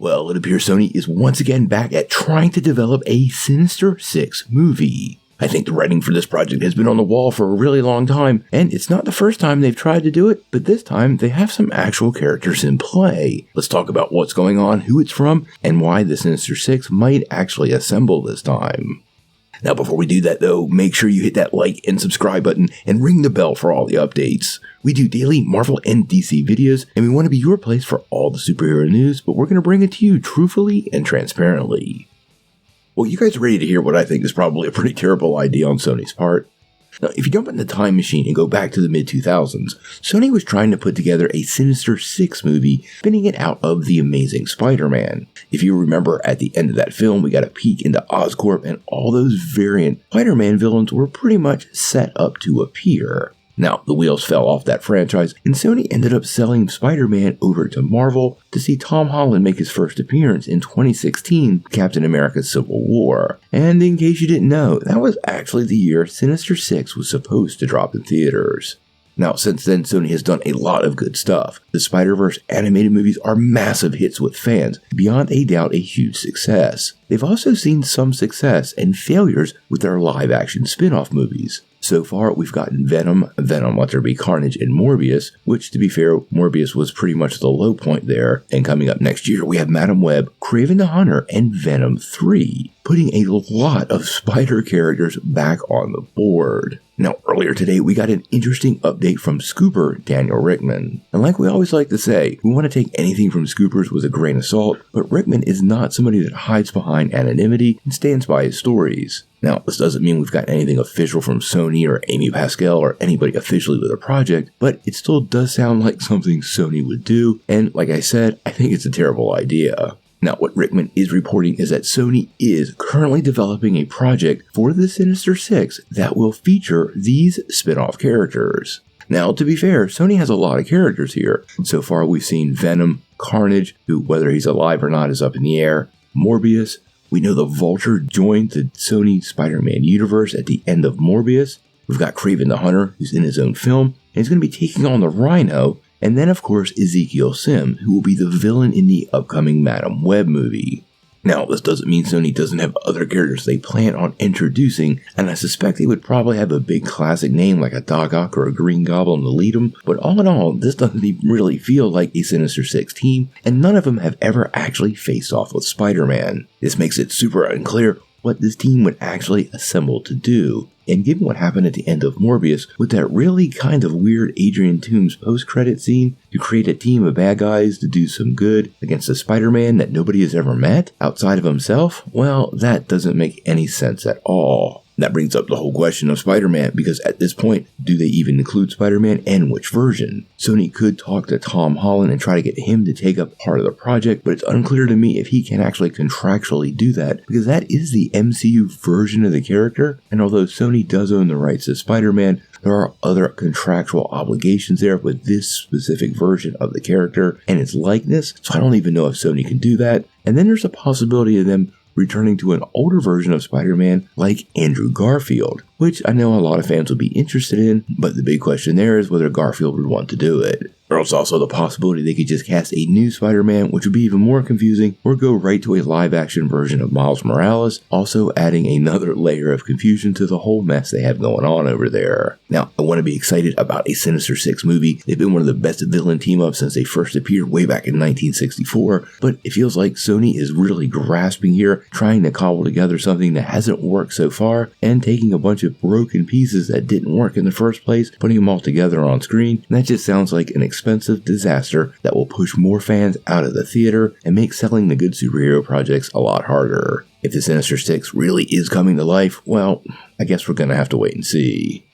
Well, it appears Sony is once again back at trying to develop a Sinister Six movie. I think the writing for this project has been on the wall for a really long time, and it's not the first time they've tried to do it, but this time they have some actual characters in play. Let's talk about what's going on, who it's from, and why the Sinister Six might actually assemble this time. Now, before we do that, though, make sure you hit that like and subscribe button and ring the bell for all the updates. We do daily Marvel and DC videos, and we want to be your place for all the superhero news, but we're going to bring it to you truthfully and transparently. Well, you guys are ready to hear what I think is probably a pretty terrible idea on Sony's part? Now, if you jump in the time machine and go back to the mid-2000s, Sony was trying to put together a Sinister Six movie, spinning it out of The Amazing Spider-Man. If you remember, at the end of that film, we got a peek into Oscorp, and all those variant Spider-Man villains were pretty much set up to appear. Now, the wheels fell off that franchise, and Sony ended up selling Spider-Man over to Marvel to see Tom Holland make his first appearance in 2016, Captain America Civil War. And in case you didn't know, that was actually the year Sinister Six was supposed to drop in theaters. Now, since then, Sony has done a lot of good stuff. The Spider-Verse animated movies are massive hits with fans, beyond a doubt a huge success. They've also seen some success and failures with their live-action spin-off movies. So far, we've gotten Venom, Let There Be Carnage, and Morbius, which, to be fair, Morbius was pretty much the low point there. And coming up next year, we have Madam Web, Kraven the Hunter, and Venom 3, putting a lot of spider characters back on the board. Now, earlier today, we got an interesting update from Scooper Daniel Richtman. And like we always like to say, we want to take anything from Scoopers with a grain of salt, but Richtman is not somebody that hides behind anonymity and stands by his stories. Now, this doesn't mean we've got anything official from Sony or Amy Pascal or anybody officially with a project, but it still does sound like something Sony would do, and like I said, I think it's a terrible idea. Now, what Richtman is reporting is that Sony is currently developing a project for the Sinister Six that will feature these spin-off characters. Now, to be fair, Sony has a lot of characters here. So far, we've seen Venom, Carnage, who, whether he's alive or not, is up in the air, Morbius. We know the Vulture joined the Sony Spider-Man universe at the end of Morbius. We've got Kraven the Hunter, who's in his own film, and he's going to be taking on the Rhino. And then, of course, Ezekiel Sims, who will be the villain in the upcoming Madam Web movie. Now, this doesn't mean Sony doesn't have other characters they plan on introducing, and I suspect they would probably have a big classic name like a Doc Ock or a Green Goblin to lead them, but all in all, this doesn't really feel like a Sinister Six team, and none of them have ever actually faced off with Spider-Man. This makes it super unclear what this team would actually assemble to do. And given what happened at the end of Morbius, with that really kind of weird Adrian Toomes post-credit scene, to create a team of bad guys to do some good against a Spider-Man that nobody has ever met outside of himself, well, that doesn't make any sense at all. That brings up the whole question of Spider-Man, because at this point, do they even include Spider-Man and which version? Sony could talk to Tom Holland and try to get him to take up part of the project, but it's unclear to me if he can actually contractually do that, because that is the MCU version of the character, and although Sony does own the rights to Spider-Man, there are other contractual obligations there with this specific version of the character and its likeness, so I don't even know if Sony can do that. And then there's a possibility of them returning to an older version of Spider-Man like Andrew Garfield, which I know a lot of fans would be interested in, but the big question there is whether Garfield would want to do it. Or else also the possibility they could just cast a new Spider-Man, which would be even more confusing, or go right to a live-action version of Miles Morales, also adding another layer of confusion to the whole mess they have going on over there. Now, I want to be excited about a Sinister Six movie. They've been one of the best villain team-ups since they first appeared way back in 1964, but it feels like Sony is really grasping here, trying to cobble together something that hasn't worked so far, and taking a bunch of broken pieces that didn't work in the first place, putting them all together on screen, and that just sounds like an expensive disaster that will push more fans out of the theater and make selling the good superhero projects a lot harder. If the Sinister Six really is coming to life, well, I guess we're gonna have to wait and see.